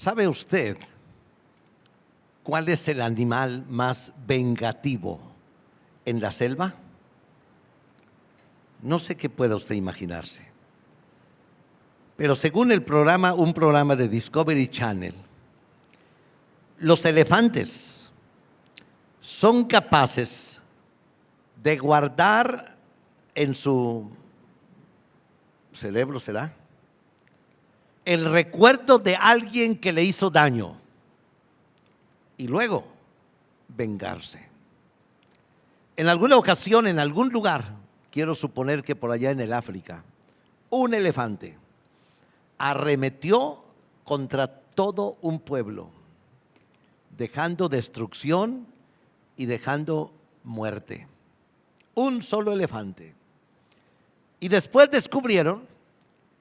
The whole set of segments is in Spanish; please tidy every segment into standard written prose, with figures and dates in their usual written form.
¿Sabe usted cuál es el animal más vengativo en la selva? No sé qué pueda usted imaginarse, pero según un programa de Discovery Channel, los elefantes son capaces de guardar en su cerebro, ¿será?, el recuerdo de alguien que le hizo daño y luego vengarse. En alguna ocasión, en algún lugar, quiero suponer que por allá en el África, un elefante arremetió contra todo un pueblo, dejando destrucción y dejando muerte. Un solo elefante. Y después descubrieron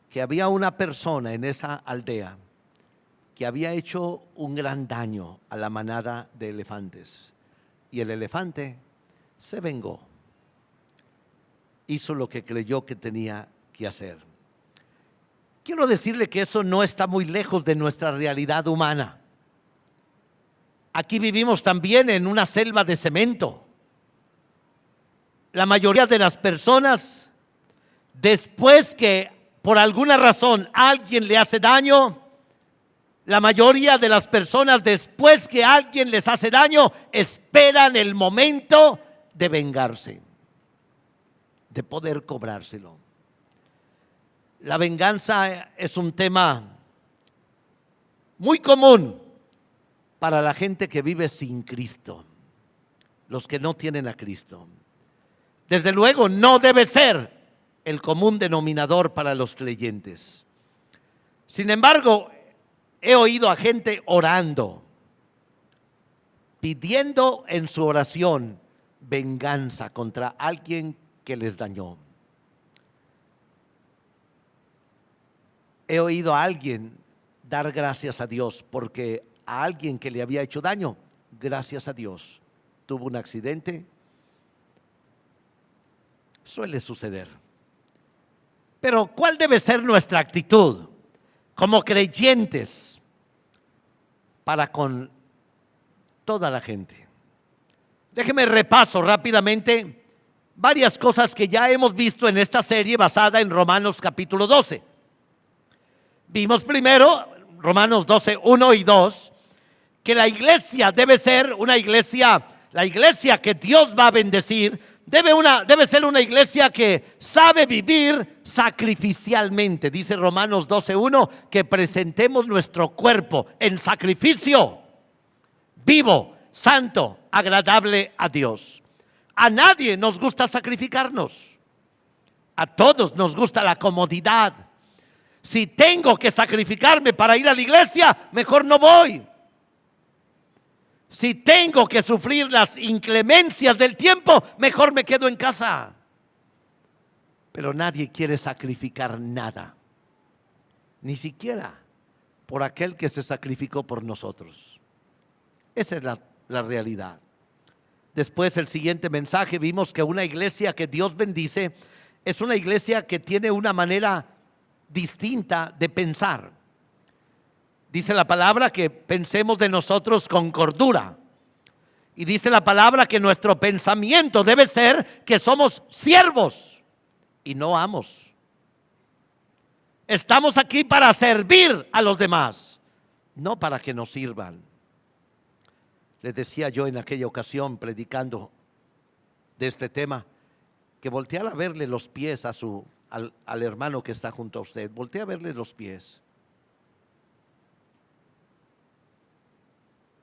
que había una persona en esa aldea que había hecho un gran daño a la manada de elefantes. Y el elefante se vengó. Hizo lo que creyó que tenía que hacer. Quiero decirle que eso no está muy lejos de nuestra realidad humana. Aquí vivimos también en una selva de cemento. La mayoría de las personas, después que por alguna razón alguien le hace daño, la mayoría de las personas, después que alguien les hace daño, esperan el momento de vengarse, de poder cobrárselo. La venganza es un tema muy común para la gente que vive sin Cristo, los que no tienen a Cristo. Desde luego no debe ser el común denominador para los creyentes. Sin embargo, he oído a gente orando, pidiendo en su oración venganza contra alguien que les dañó. He oído a alguien dar gracias a Dios porque a alguien que le había hecho daño, gracias a Dios, tuvo un accidente. Suele suceder. Pero ¿cuál debe ser nuestra actitud como creyentes para con toda la gente? Déjeme repaso rápidamente varias cosas que ya hemos visto en esta serie basada en Romanos capítulo 12. Vimos primero, Romanos 12, 1 y 2, que la iglesia debe ser una iglesia, la iglesia que Dios va a bendecir, debe ser una iglesia que sabe vivir sacrificialmente. Dice Romanos 12:1 que presentemos nuestro cuerpo en sacrificio vivo, santo, agradable a Dios. A nadie nos gusta sacrificarnos. A todos nos gusta la comodidad. Si tengo que sacrificarme para ir a la iglesia, mejor no voy. Si tengo que sufrir las inclemencias del tiempo, mejor me quedo en casa. Pero nadie quiere sacrificar nada, ni siquiera por aquel que se sacrificó por nosotros. Esa es la realidad. Después, el siguiente mensaje, vimos que una iglesia que Dios bendice es una iglesia que tiene una manera distinta de pensar. Dice la palabra que pensemos de nosotros con cordura. Y dice la palabra que nuestro pensamiento debe ser que somos siervos y no amos. Estamos aquí para servir a los demás, no para que nos sirvan. Les decía yo en aquella ocasión, predicando de este tema, que volteara a verle los pies al hermano que está junto a usted. Voltea a verle los pies.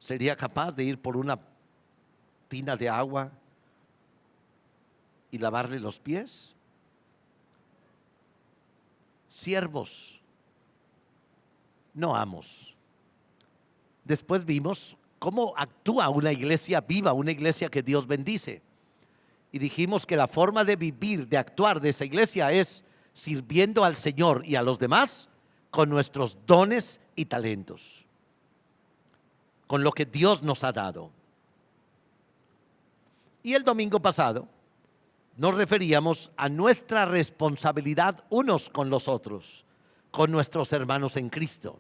¿Sería capaz de ir por una tina de agua y lavarle los pies? Siervos, no amos. Después vimos cómo actúa una iglesia viva, una iglesia que Dios bendice. Y dijimos que la forma de vivir, de actuar de esa iglesia es sirviendo al Señor y a los demás con nuestros dones y talentos, con lo que Dios nos ha dado. Y el domingo pasado nos referíamos a nuestra responsabilidad unos con los otros, con nuestros hermanos en Cristo.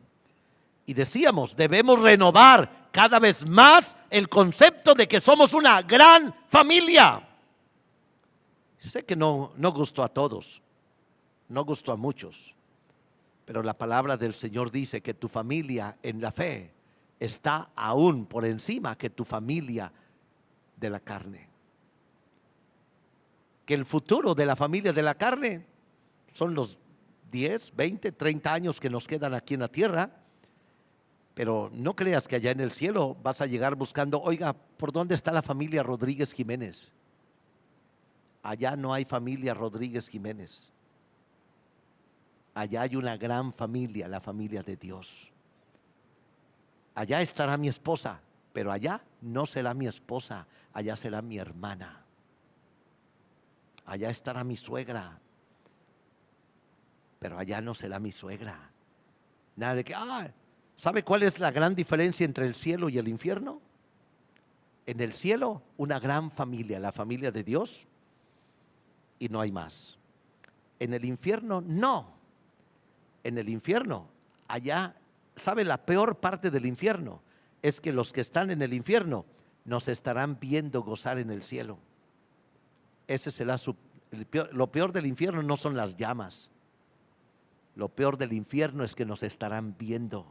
Y decíamos, debemos renovar cada vez más el concepto de que somos una gran familia. Sé que no gustó a todos, no gustó a muchos, pero la palabra del Señor dice que tu familia en la fe está aún por encima que tu familia de la carne. Que el futuro de la familia de la carne son los 10, 20, 30 años que nos quedan aquí en la tierra. Pero no creas que allá en el cielo vas a llegar buscando, oiga, ¿por dónde está la familia Rodríguez Jiménez? Allá no hay familia Rodríguez Jiménez. Allá hay una gran familia, la familia de Dios. Allá estará mi esposa, pero allá no será mi esposa, allá será mi hermana. Allá estará mi suegra, pero allá no será mi suegra. Nada de que, ¿sabe cuál es la gran diferencia entre el cielo y el infierno? En el cielo, una gran familia, la familia de Dios, y no hay más. En el infierno, no. En el infierno, allá, ¿sabe? La peor parte del infierno es que los que están en el infierno nos estarán viendo gozar en el cielo. Ese será lo peor del infierno no son las llamas. Lo peor del infierno es que nos estarán viendo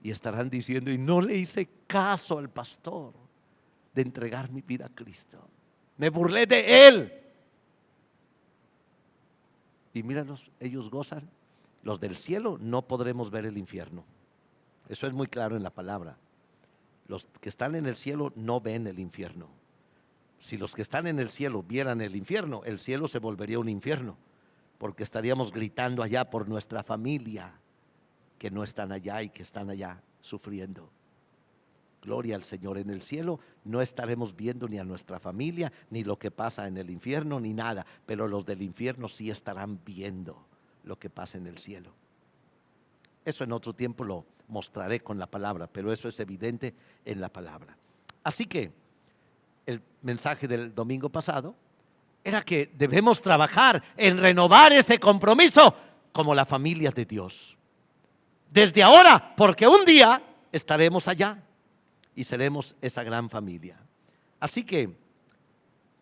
y estarán diciendo, y no le hice caso al pastor de entregar mi vida a Cristo. Me burlé de él. Y míralos, ellos gozan. Los del cielo no podremos ver el infierno. Eso es muy claro en la palabra. Los que están en el cielo no ven el infierno. Si los que están en el cielo vieran el infierno, el cielo se volvería un infierno, porque estaríamos gritando allá por nuestra familia que no están allá y que están allá sufriendo. Gloria al Señor. En el cielo no estaremos viendo ni a nuestra familia, ni lo que pasa en el infierno, ni nada, pero los del infierno sí estarán viendo lo que pasa en el cielo. Eso en otro tiempo lo mostraré con la palabra, pero eso es evidente en la palabra. Así que el mensaje del domingo pasado era que debemos trabajar en renovar ese compromiso como la familia de Dios. Desde ahora, porque un día estaremos allá y seremos esa gran familia. Así que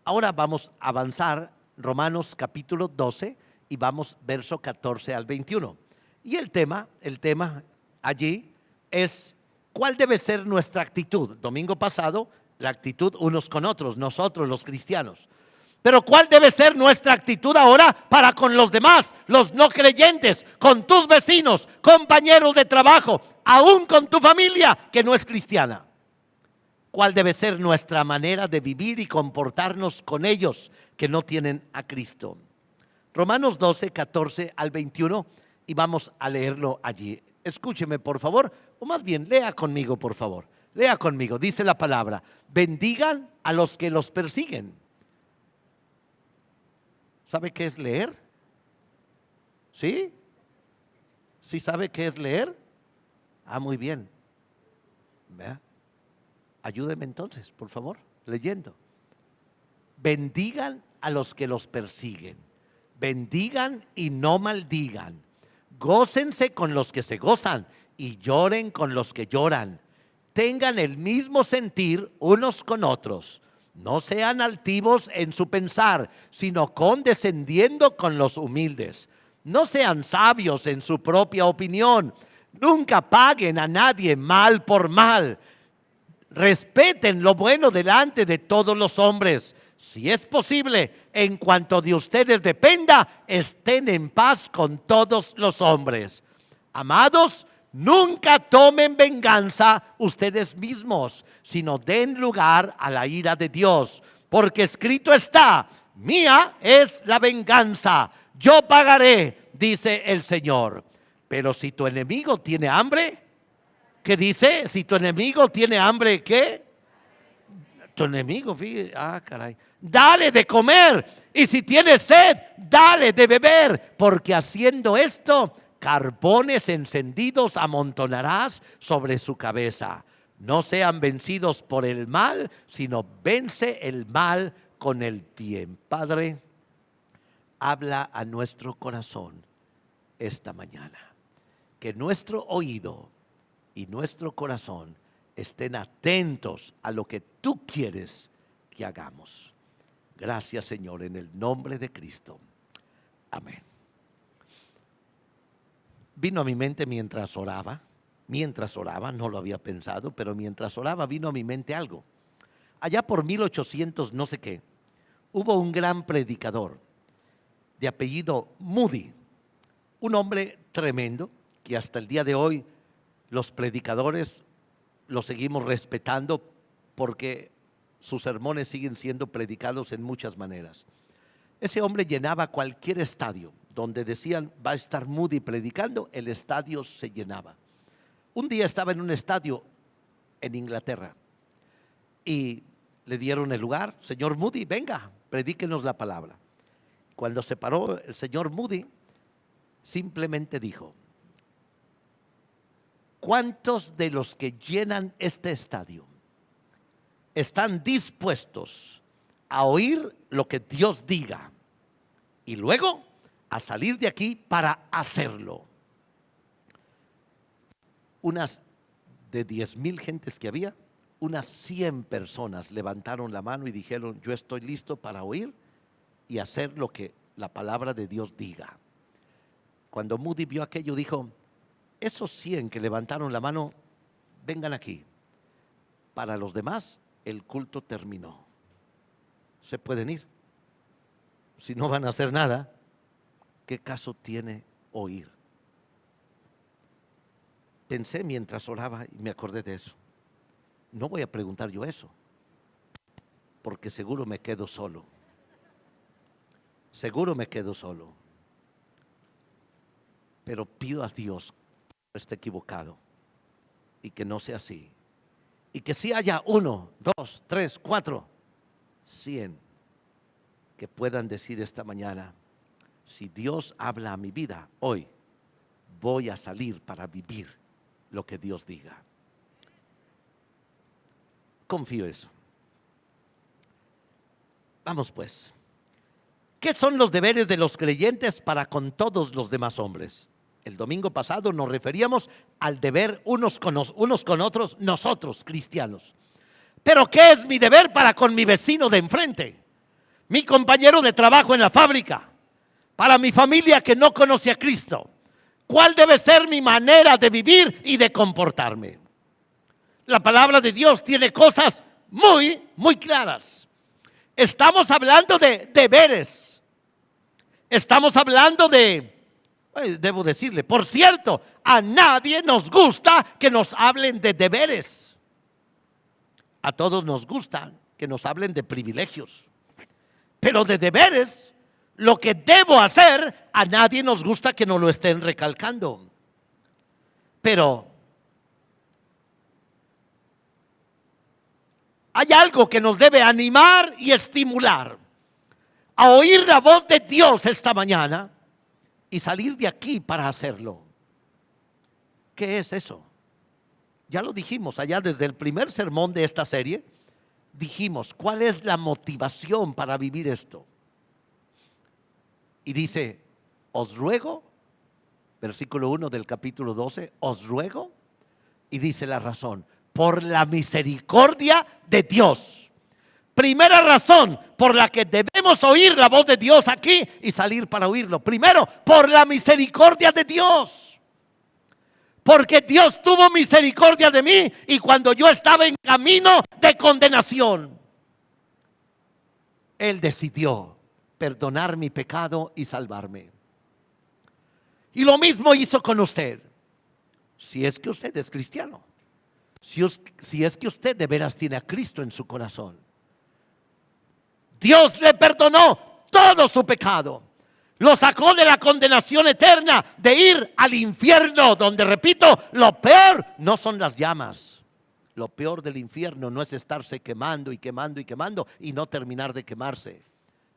ahora vamos a avanzar Romanos capítulo 12 y vamos verso 14 al 21. Y el tema allí es ¿cuál debe ser nuestra actitud? Domingo pasado, la actitud unos con otros, nosotros los cristianos. Pero ¿cuál debe ser nuestra actitud ahora para con los demás, los no creyentes, con tus vecinos, compañeros de trabajo, aún con tu familia que no es cristiana? ¿Cuál debe ser nuestra manera de vivir y comportarnos con ellos que no tienen a Cristo? Romanos 12, 14 al 21 y vamos a leerlo allí. Escúcheme por favor, o más bien lea conmigo por favor. Lea conmigo, dice la palabra, bendigan a los que los persiguen. ¿Sabe qué es leer? ¿Sí? ¿Sí sabe qué es leer? Muy bien. ¿Vea? Ayúdeme entonces, por favor, leyendo. Bendigan a los que los persiguen. Bendigan y no maldigan. Gócense con los que se gozan y lloren con los que lloran. Tengan el mismo sentir unos con otros. No sean altivos en su pensar, sino condescendiendo con los humildes. No sean sabios en su propia opinión. Nunca paguen a nadie mal por mal. Respeten lo bueno delante de todos los hombres. Si es posible, en cuanto de ustedes dependa, estén en paz con todos los hombres. Amados, nunca tomen venganza ustedes mismos, sino den lugar a la ira de Dios. Porque escrito está, mía es la venganza, yo pagaré, dice el Señor. Pero si tu enemigo tiene hambre, ¿qué dice? Si tu enemigo tiene hambre, ¿qué? Tu enemigo, fíjate, caray. Dale de comer, y si tiene sed, dale de beber, porque haciendo esto, carbones encendidos amontonarás sobre su cabeza. No sean vencidos por el mal, sino vence el mal con el bien. Padre, habla a nuestro corazón esta mañana. Que nuestro oído y nuestro corazón estén atentos a lo que tú quieres que hagamos. Gracias, Señor, en el nombre de Cristo. Amén. Vino a mi mente mientras oraba, no lo había pensado, pero mientras oraba vino a mi mente algo. Allá por 1800 no sé qué, hubo un gran predicador de apellido Moody, un hombre tremendo que hasta el día de hoy los predicadores lo seguimos respetando porque sus sermones siguen siendo predicados en muchas maneras. Ese hombre llenaba cualquier estadio donde decían va a estar Moody predicando, el estadio se llenaba. Un día estaba en un estadio en Inglaterra y le dieron el lugar. Señor Moody, venga, predíquenos la palabra. Cuando se paró el señor Moody, simplemente dijo: ¿cuántos de los que llenan este estadio están dispuestos a oír lo que Dios diga y luego a salir de aquí para hacerlo? Unas de 10,000 gentes que había, unas 100 personas levantaron la mano y dijeron: yo estoy listo para oír y hacer lo que la palabra de Dios diga. Cuando Moody vio aquello, dijo: esos 100 que levantaron la mano, vengan aquí. Para los demás, el culto terminó. Se pueden ir. Si no van a hacer nada, ¿qué caso tiene oír? Pensé mientras oraba y me acordé de eso. No voy a preguntar yo eso, porque seguro me quedo solo. Seguro me quedo solo. Pero pido a Dios que no esté equivocado y que no sea así. Y que si haya 1, 2, 3, 4, 100 que puedan decir esta mañana: si Dios habla a mi vida hoy, voy a salir para vivir lo que Dios diga. Confío en eso. Vamos pues. ¿Qué son los deberes de los creyentes para con todos los demás hombres? El domingo pasado nos referíamos al deber unos con otros, nosotros cristianos. Pero ¿qué es mi deber para con mi vecino de enfrente? Mi compañero de trabajo en la fábrica, para mi familia que no conoce a Cristo. ¿Cuál debe ser mi manera de vivir y de comportarme? La palabra de Dios tiene cosas muy claras. Estamos hablando de deberes. Estamos hablando debo decirle, por cierto, a nadie nos gusta que nos hablen de deberes. A todos nos gusta que nos hablen de privilegios. Pero de deberes, lo que debo hacer, a nadie nos gusta que nos lo estén recalcando. Pero hay algo que nos debe animar y estimular a oír la voz de Dios esta mañana y salir de aquí para hacerlo. ¿Qué es eso? Ya lo dijimos allá desde el primer sermón de esta serie. Dijimos, ¿cuál es la motivación para vivir esto? Y dice, os ruego, versículo 1 del capítulo 12, os ruego, y dice la razón, por la misericordia de Dios. Primera razón por la que debemos oír la voz de Dios aquí y salir para oírlo. Primero, por la misericordia de Dios. Porque Dios tuvo misericordia de mí y cuando yo estaba en camino de condenación, Él decidió perdonar mi pecado y salvarme. Y lo mismo hizo con usted. Si es que usted es cristiano. Si es que usted de veras tiene a Cristo en su corazón. Dios le perdonó todo su pecado. Lo sacó de la condenación eterna de ir al infierno, donde, repito, lo peor no son las llamas. Lo peor del infierno no es estarse quemando y quemando y quemando y no terminar de quemarse.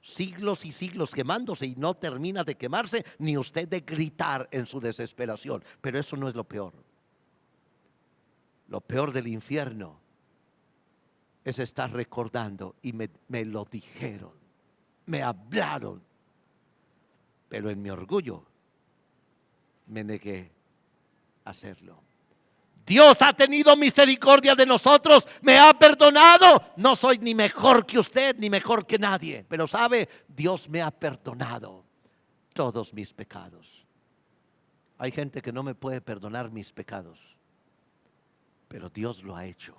Siglos y siglos quemándose y no termina de quemarse, ni usted de gritar en su desesperación. Pero eso no es lo peor. Lo peor del infierno es estar recordando y me lo dijeron, me hablaron, pero en mi orgullo me negué a hacerlo. Dios ha tenido misericordia de nosotros, me ha perdonado. No soy ni mejor que usted, ni mejor que nadie. Pero sabe, Dios me ha perdonado todos mis pecados. Hay gente que no me puede perdonar mis pecados, pero Dios lo ha hecho.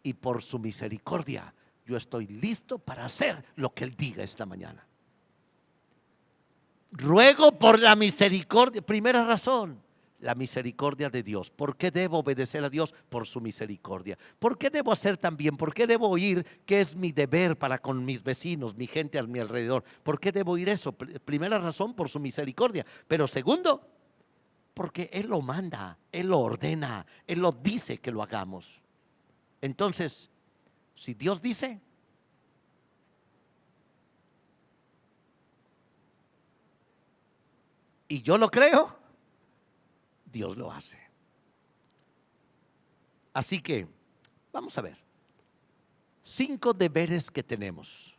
Y por su misericordia, yo estoy listo para hacer lo que Él diga esta mañana. Ruego por la misericordia. Primera razón, la misericordia de Dios. ¿Por qué debo obedecer a Dios? Por su misericordia. ¿Por qué debo hacer también? ¿Por qué debo oír que es mi deber para con mis vecinos, mi gente a mi alrededor? ¿Por qué debo oír eso? Primera razón, por su misericordia. Pero segundo, porque Él lo manda, Él lo ordena, Él lo dice que lo hagamos. Entonces, si Dios dice, y yo lo creo, Dios lo hace. Así que, vamos a ver, 5 deberes que tenemos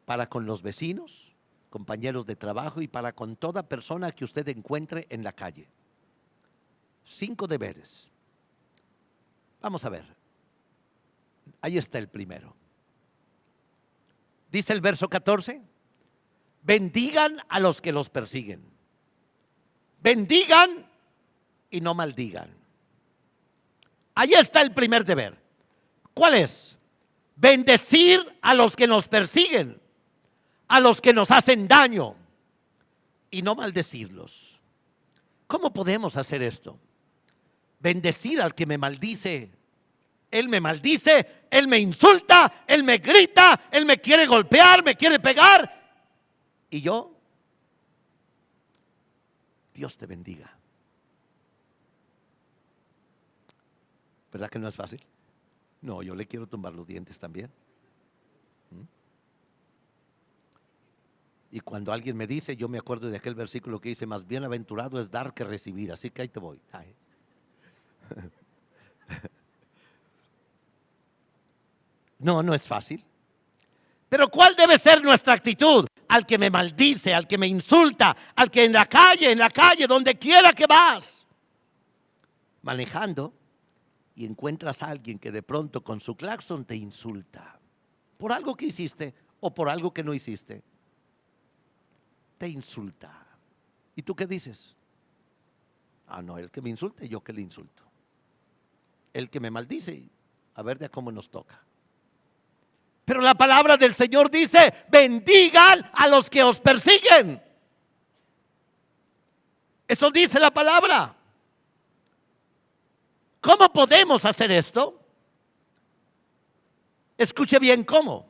para con los vecinos, compañeros de trabajo y para con toda persona que usted encuentre en la calle. 5 deberes. Vamos a ver. Ahí está el primero. Dice el verso 14: bendigan a los que los persiguen. Bendigan y no maldigan. Ahí está el primer deber. ¿Cuál es? Bendecir a los que nos persiguen, a los que nos hacen daño, y no maldecirlos. ¿Cómo podemos hacer esto? Bendecir al que me maldice. Él me maldice, él me insulta, él me grita, él me quiere golpear, me quiere pegar. Y yo, Dios te bendiga. ¿Verdad que no es fácil? No, yo le quiero tumbar los dientes también. Y cuando alguien me dice, yo me acuerdo de aquel versículo que dice, más bienaventurado es dar que recibir. Así que ahí te voy. Ay. No, no es fácil. Pero ¿cuál debe ser nuestra actitud? Al que me maldice, al que me insulta, al que en la calle, donde quiera que vas, manejando, y encuentras a alguien que de pronto con su claxon te insulta por algo que hiciste o por algo que no hiciste. Te insulta. ¿Y tú qué dices? Ah, no, el que me insulte, yo que le insulto. El que me maldice, a ver de cómo nos toca. Pero la palabra del Señor dice, bendigan a los que os persiguen. Eso dice la palabra. ¿Cómo podemos hacer esto? Escuche bien cómo.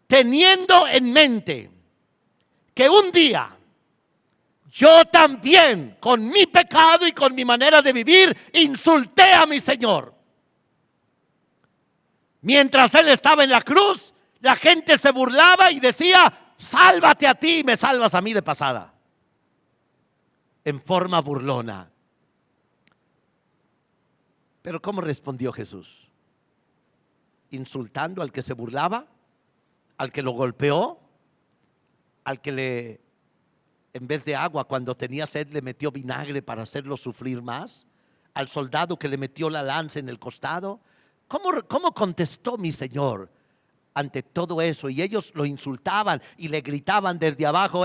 Teniendo en mente que un día yo también, con mi pecado y con mi manera de vivir, insulté a mi Señor. Mientras Él estaba en la cruz, la gente se burlaba y decía, sálvate a ti y me salvas a mí de pasada. En forma burlona. Pero ¿cómo respondió Jesús? Insultando al que se burlaba, al que lo golpeó, al que en vez de agua cuando tenía sed le metió vinagre para hacerlo sufrir más, al soldado que le metió la lanza en el costado. ¿Cómo contestó mi Señor ante todo eso? Y ellos lo insultaban y le gritaban desde abajo,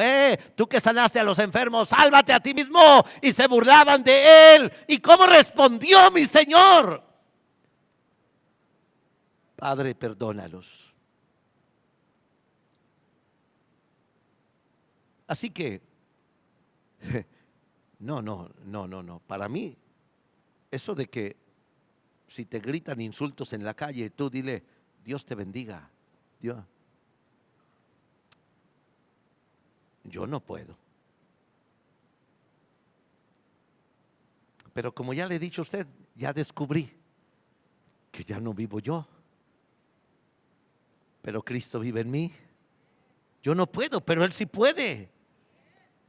tú que sanaste a los enfermos, sálvate a ti mismo. Y se burlaban de Él. ¿Y cómo respondió mi Señor? Padre, perdónalos. Así que, no. Para mí, eso de que si te gritan insultos en la calle, tú dile, Dios te bendiga. Dios. Yo no puedo. Pero como ya le he dicho a usted, ya descubrí que ya no vivo yo, pero Cristo vive en mí. Yo no puedo, pero Él sí puede.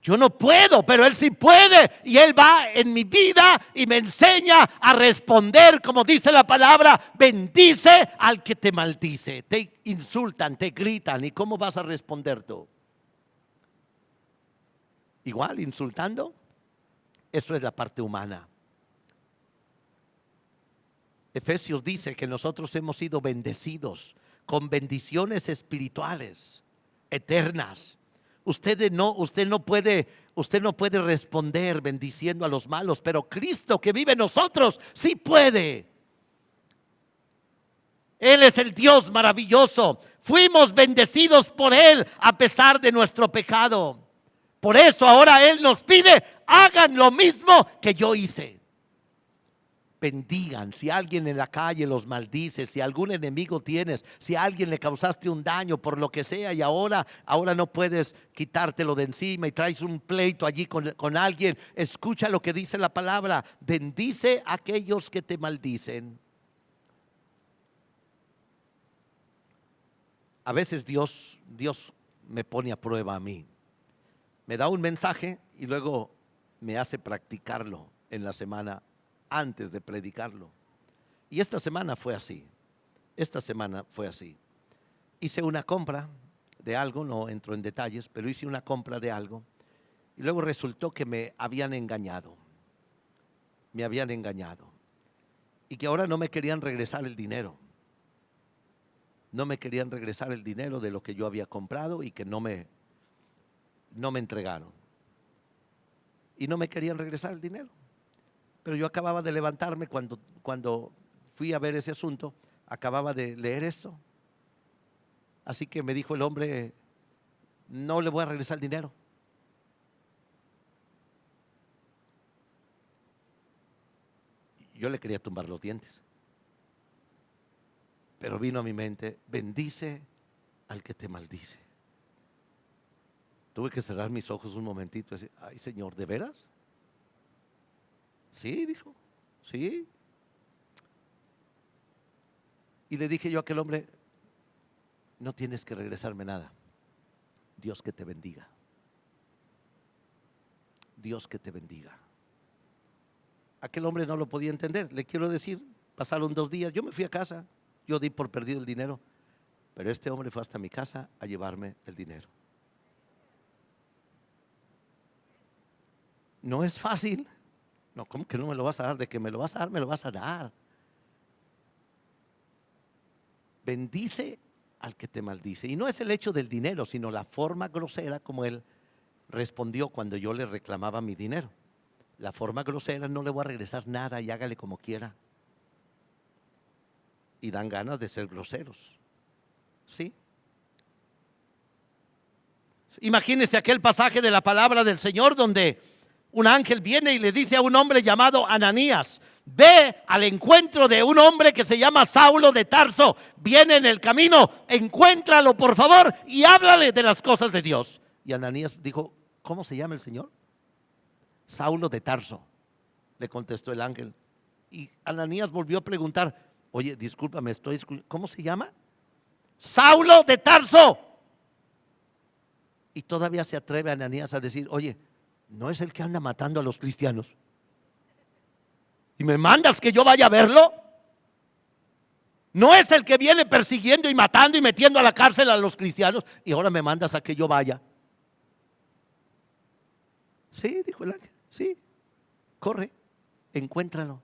Yo no puedo, pero Él sí puede. Y Él va en mi vida y me enseña a responder, como dice la palabra, bendice al que te maldice. Te insultan, te gritan. ¿Y cómo vas a responder tú? Igual, insultando. Eso es la parte humana. Efesios dice que nosotros hemos sido bendecidos con bendiciones espirituales eternas. Usted no puede responder bendiciendo a los malos, pero Cristo que vive en nosotros sí puede. Él es el Dios maravilloso. Fuimos bendecidos por Él a pesar de nuestro pecado. Por eso ahora Él nos pide: hagan lo mismo que yo hice. Bendigan. Si alguien en la calle los maldice, si algún enemigo tienes, si a alguien le causaste un daño por lo que sea y ahora no puedes quitártelo de encima y traes un pleito allí con alguien, escucha lo que dice la palabra: bendice a aquellos que te maldicen. A veces Dios me pone a prueba a mí. Me da un mensaje y luego me hace practicarlo en la semana antes de predicarlo. Y esta semana fue así. Hice una compra de algo, no entro en detalles, pero hice una compra de algo y luego resultó que me habían engañado. Y que ahora no me querían regresar el dinero. No me querían regresar el dinero de lo que yo había comprado y que no me entregaron. Y no me querían regresar el dinero. Pero yo acababa de levantarme cuando fui a ver ese asunto, acababa de leer esto. Así que me dijo el hombre: no le voy a regresar el dinero. Yo le quería tumbar los dientes. Pero vino a mi mente: bendice al que te maldice. Tuve que cerrar mis ojos un momentito y decir: ay, Señor, ¿de veras? Sí, dijo, sí. Y le dije yo a aquel hombre: no tienes que regresarme nada. Dios que te bendiga. Dios que te bendiga. Aquel hombre no lo podía entender. Le quiero decir, pasaron 2 días, yo me fui a casa. Yo di por perdido el dinero, pero este hombre fue hasta mi casa a llevarme el dinero. No es fácil. No, ¿cómo que no me lo vas a dar? De que me lo vas a dar, me lo vas a dar. Bendice al que te maldice. Y no es el hecho del dinero, sino la forma grosera como él respondió cuando yo le reclamaba mi dinero. La forma grosera: no le voy a regresar nada y hágale como quiera. Y dan ganas de ser groseros. ¿Sí? Imagínense aquel pasaje de la palabra del Señor donde un ángel viene y le dice a un hombre llamado Ananías: ve al encuentro de un hombre que se llama Saulo de Tarso. Viene en el camino, encuéntralo por favor y háblale de las cosas de Dios. Y Ananías dijo: ¿cómo se llama el Señor? Saulo de Tarso, le contestó el ángel. Y Ananías volvió a preguntar: oye, discúlpame, ¿cómo se llama? Saulo de Tarso. Y todavía se atreve Ananías a decir: oye, ¿no es el que anda matando a los cristianos? ¿Y me mandas que yo vaya a verlo? ¿No es el que viene persiguiendo y matando y metiendo a la cárcel a los cristianos? Y ahora me mandas a que yo vaya. Sí, dijo el ángel, sí, corre, encuéntralo.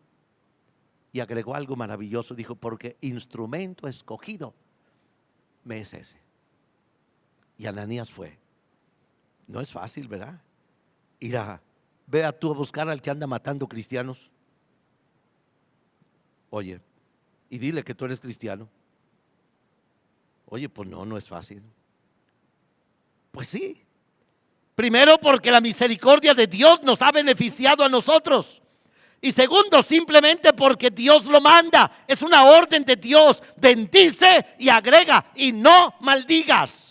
Y agregó algo maravilloso, dijo: porque instrumento escogido me es ese. Y Ananías fue. No es fácil, ¿verdad? Vea tú a buscar al que anda matando cristianos. Oye, y dile que tú eres cristiano. Oye, pues no es fácil. Pues sí. Primero, porque la misericordia de Dios nos ha beneficiado a nosotros. Y segundo, simplemente porque Dios lo manda. Es una orden de Dios. Bendice y agrega y no maldigas.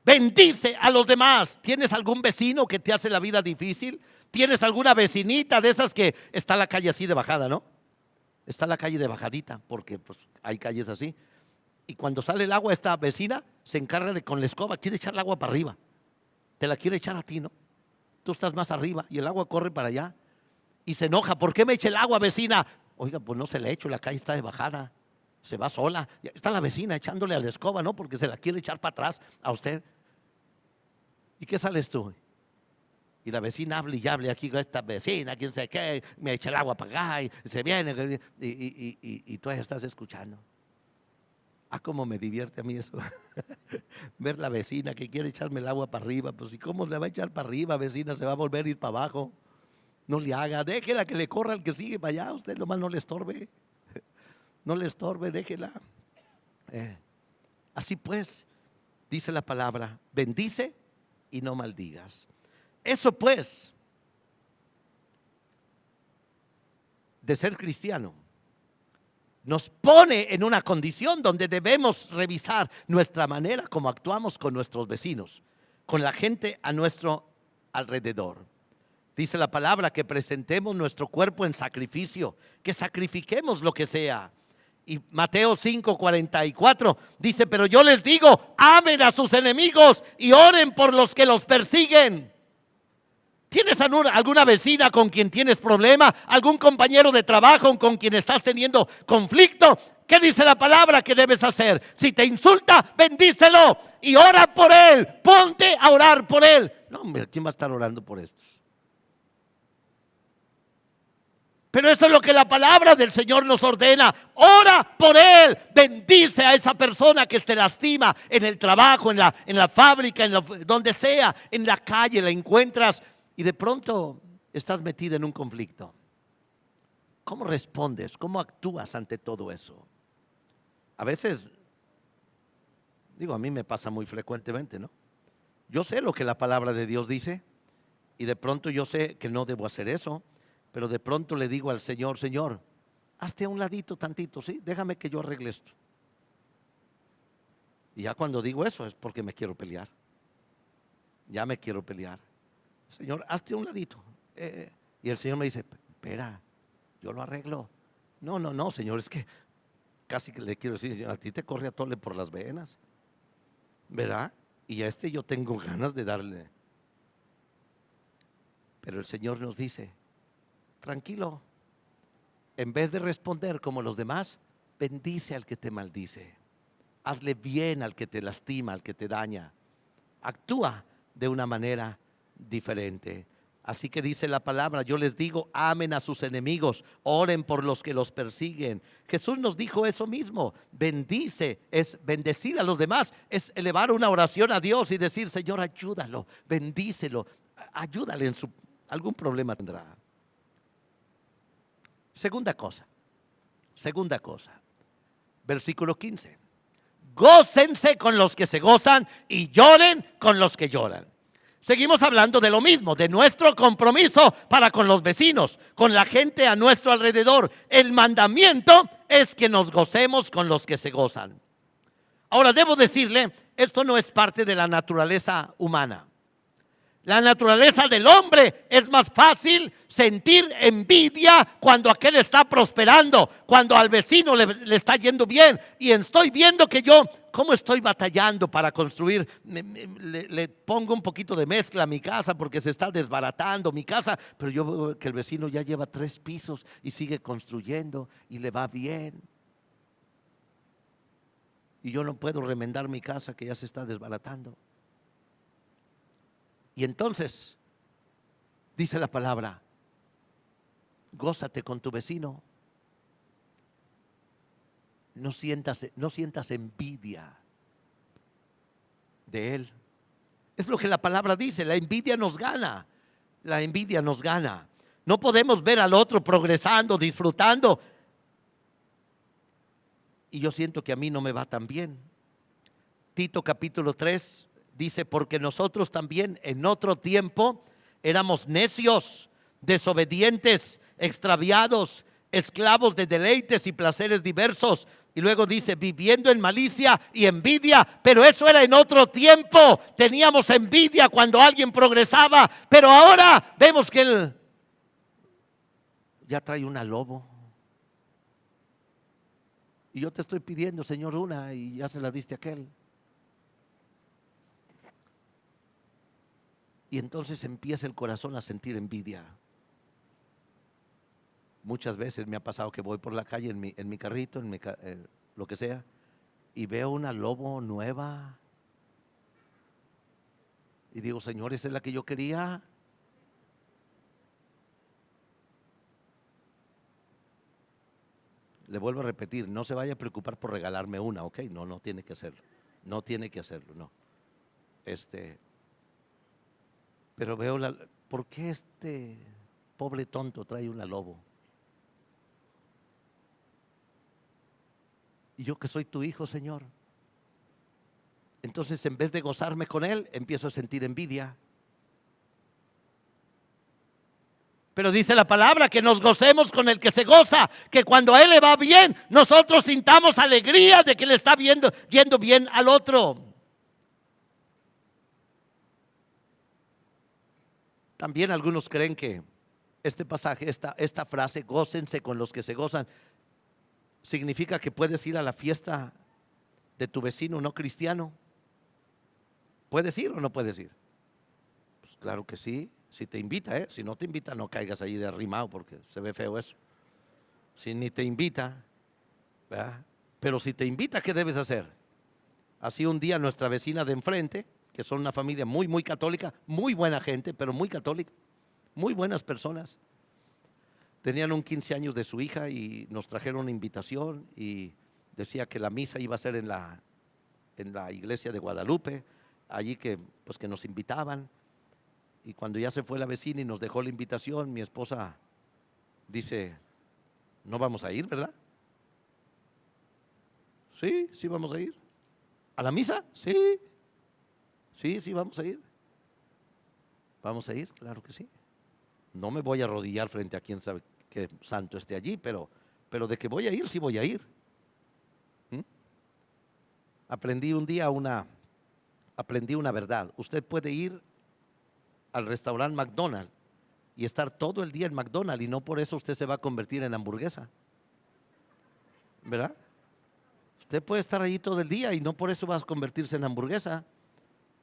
Bendice a los demás. ¿Tienes algún vecino que te hace la vida difícil? ¿Tienes alguna vecinita de esas que está la calle así de bajada, no? Está la calle de bajadita, porque pues hay calles así. Y cuando sale el agua, esta vecina se encarga de, con la escoba, quiere echar el agua para arriba. Te la quiere echar a ti, ¿no? Tú estás más arriba y el agua corre para allá. Y se enoja: ¿por qué me echa el agua, vecina? Oiga, pues no se le echo, la calle está de bajada, se va sola. Está la vecina echándole a la escoba, ¿no? Porque se la quiere echar para atrás a usted. ¿Y qué sales tú? Y la vecina habla y habla aquí con esta vecina, quién sabe qué, me echa el agua para acá y se viene y tú ahí estás escuchando. Ah, cómo me divierte a mí eso. Ver la vecina que quiere echarme el agua para arriba. Pues ¿y cómo le va a echar para arriba, vecina? Se va a volver a ir para abajo. No le haga, déjela que le corra al que sigue para allá. Usted nomás no le estorbe. No le estorbe, déjela. Así pues, dice la palabra, bendice y no maldigas. Eso pues, de ser cristiano, nos pone en una condición donde debemos revisar nuestra manera como actuamos con nuestros vecinos, con la gente a nuestro alrededor. Dice la palabra que presentemos nuestro cuerpo en sacrificio, que sacrifiquemos lo que sea. Y Mateo 5:44 dice, pero yo les digo, amen a sus enemigos y oren por los que los persiguen. ¿Tienes alguna vecina con quien tienes problema? ¿Algún compañero de trabajo con quien estás teniendo conflicto? ¿Qué dice la palabra que debes hacer? Si te insulta, bendícelo y ora por él. Ponte a orar por él. No, hombre, ¿quién va a estar orando por estos? Pero eso es lo que la palabra del Señor nos ordena. Ora por él, bendice a esa persona que te lastima en el trabajo, en la fábrica, donde sea, en la calle la encuentras y de pronto estás metida en un conflicto. ¿Cómo respondes? ¿Cómo actúas ante todo eso? A veces, digo, a mí me pasa muy frecuentemente, ¿no? Yo sé lo que la palabra de Dios dice y de pronto yo sé que no debo hacer eso. Pero de pronto le digo al Señor, Señor, hazte a un ladito tantito, ¿sí? Déjame que yo arregle esto. Y ya cuando digo eso es porque me quiero pelear. Ya me quiero pelear. Señor, hazte a un ladito. Y el Señor me dice, espera, yo lo arreglo. No, no, no, Señor, es que casi que le quiero decir, Señor, a ti te corre atole por las venas, ¿verdad? Y a este yo tengo ganas de darle. Pero el Señor nos dice, tranquilo, en vez de responder como los demás, bendice al que te maldice, hazle bien al que te lastima, al que te daña, actúa de una manera diferente. Así que dice la palabra, yo les digo, amen a sus enemigos, oren por los que los persiguen. Jesús nos dijo eso mismo, bendice, es bendecir a los demás, es elevar una oración a Dios y decir, Señor, ayúdalo, bendícelo, ayúdale en algún problema tendrá. Segunda cosa, versículo 15. Gócense con los que se gozan y lloren con los que lloran. Seguimos hablando de lo mismo, de nuestro compromiso para con los vecinos, con la gente a nuestro alrededor. El mandamiento es que nos gocemos con los que se gozan. Ahora, debo decirle, esto no es parte de la naturaleza humana. La naturaleza del hombre es más fácil sentir envidia cuando aquel está prosperando, cuando al vecino le está yendo bien. Y estoy viendo que yo, ¿cómo estoy batallando para construir? Le pongo un poquito de mezcla a mi casa porque se está desbaratando mi casa. Pero yo veo que el vecino ya lleva 3 pisos y sigue construyendo y le va bien. Y yo no puedo remendar mi casa que ya se está desbaratando. Y entonces, dice la palabra, gózate con tu vecino. No sientas envidia de él. Es lo que la palabra dice, la envidia nos gana. La envidia nos gana. No podemos ver al otro progresando, disfrutando. Y yo siento que a mí no me va tan bien. Tito capítulo 3 dice, porque nosotros también en otro tiempo éramos necios, desobedientes, extraviados, esclavos de deleites y placeres diversos. Y luego dice, viviendo en malicia y envidia, pero eso era en otro tiempo. Teníamos envidia cuando alguien progresaba, pero ahora vemos que él ya trae una lobo. Y yo te estoy pidiendo, Señor, una y ya se la diste a aquel. Y entonces empieza el corazón a sentir envidia. Muchas veces me ha pasado que voy por la calle en mi carrito, lo que sea, y veo una lobo nueva. Y digo, Señor, ¿esa es la que yo quería? le vuelvo a repetir, no se vaya a preocupar por regalarme una, ¿ok? No, no tiene que hacerlo. No tiene que hacerlo, no. Pero veo ¿por qué este pobre tonto trae una lobo? Y yo que soy tu hijo, Señor. Entonces, en vez de gozarme con él, empiezo a sentir envidia. Pero dice la palabra que nos gocemos con el que se goza, que cuando a él le va bien, nosotros sintamos alegría de que le está yendo bien al otro. También algunos creen que este pasaje, esta frase, gócense con los que se gozan, significa que puedes ir a la fiesta de tu vecino no cristiano. ¿Puedes ir o no puedes ir? Pues claro que sí, si te invita, si no te invita no caigas ahí de arrimado porque se ve feo eso. Si ni te invita, ¿verdad? Pero si te invita, ¿qué debes hacer? Así un día nuestra vecina de enfrente, que son una familia muy, muy católica, muy buena gente, pero muy católica, muy buenas personas, tenían un 15 años de su hija y nos trajeron una invitación y decía que la misa iba a ser en la iglesia de Guadalupe, allí que nos invitaban. Y cuando ya se fue la vecina y nos dejó la invitación, mi esposa dice, no vamos a ir, ¿verdad? Sí, sí vamos a ir. ¿A la misa? Sí, sí vamos a ir. Vamos a ir, claro que sí. No me voy a arrodillar frente a quien sabe qué santo esté allí, pero de que voy a ir, sí voy a ir. Aprendí un día una verdad. Usted puede ir al restaurante McDonald's y estar todo el día en McDonald's y no por eso usted se va a convertir en hamburguesa, ¿verdad? Usted puede estar allí todo el día y no por eso va a convertirse en hamburguesa.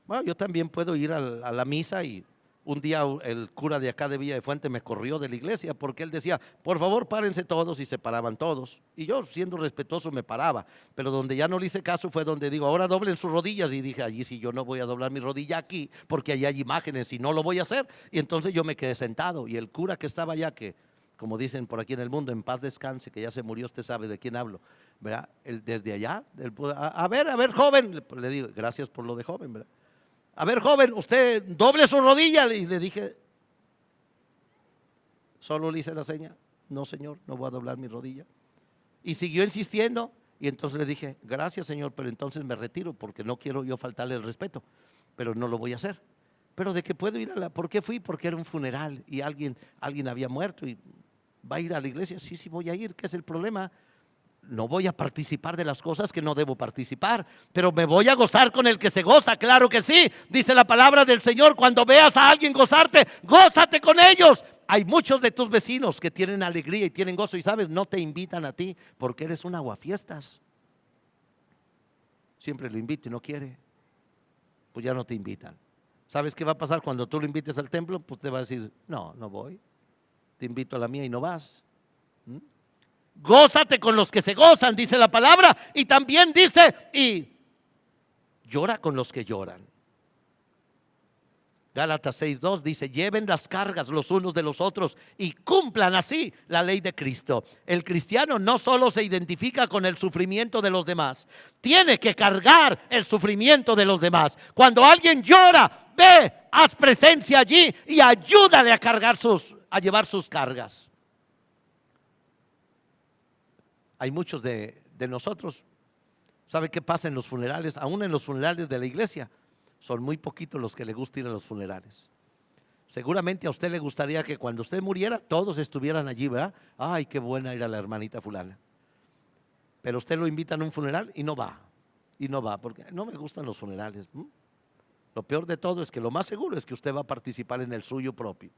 Bueno, yo también puedo ir a la misa y un día el cura de acá de Villa de Fuente me corrió de la iglesia porque él decía, por favor párense todos, y se paraban todos. Y yo siendo respetuoso me paraba, pero donde ya no le hice caso fue donde digo, ahora doblen sus rodillas, y dije, allí sí yo no voy a doblar mi rodilla aquí porque allí hay imágenes y no lo voy a hacer. Y entonces yo me quedé sentado y el cura que estaba allá, que como dicen por aquí en el mundo, en paz descanse, que ya se murió, usted sabe de quién hablo, ¿verdad? Desde allá, a ver joven, le digo, gracias por lo de joven, ¿verdad? A ver, joven, usted doble su rodilla. Y le dije, solo le hice la seña, no señor, no voy a doblar mi rodilla. Y siguió insistiendo y entonces le dije, gracias señor, pero entonces me retiro porque no quiero yo faltarle el respeto, pero no lo voy a hacer. Pero de que puedo ir ¿por qué fui? Porque era un funeral y alguien había muerto y va a ir a la iglesia. Sí, sí voy a ir, ¿qué es el problema? No voy a participar de las cosas que no debo participar, pero me voy a gozar con el que se goza, claro que sí. Dice la palabra del Señor, cuando veas a alguien gozarte, gózate con ellos. Hay muchos de tus vecinos que tienen alegría y tienen gozo y sabes, no te invitan a ti porque eres un aguafiestas. Siempre lo invito y no quiere, pues ya no te invitan. ¿Sabes qué va a pasar cuando tú lo invites al templo? Pues te va a decir, no voy, te invito a la mía y no vas. Gózate con los que se gozan, dice la palabra, y también dice, y llora con los que lloran. Gálatas 6:2 dice, lleven las cargas los unos de los otros y cumplan así la ley de Cristo. El cristiano no solo se identifica con el sufrimiento de los demás, tiene que cargar el sufrimiento de los demás. Cuando alguien llora, ve, haz presencia allí y ayúdale a llevar sus cargas. Hay muchos de nosotros, ¿sabe qué pasa en los funerales? Aún en los funerales de la iglesia, son muy poquitos los que le gusta ir a los funerales. Seguramente a usted le gustaría que cuando usted muriera, todos estuvieran allí, ¿verdad? Ay, qué buena era la hermanita fulana. Pero usted lo invita a un funeral y no va, porque no me gustan los funerales. Lo peor de todo es que lo más seguro es que usted va a participar en el suyo propio.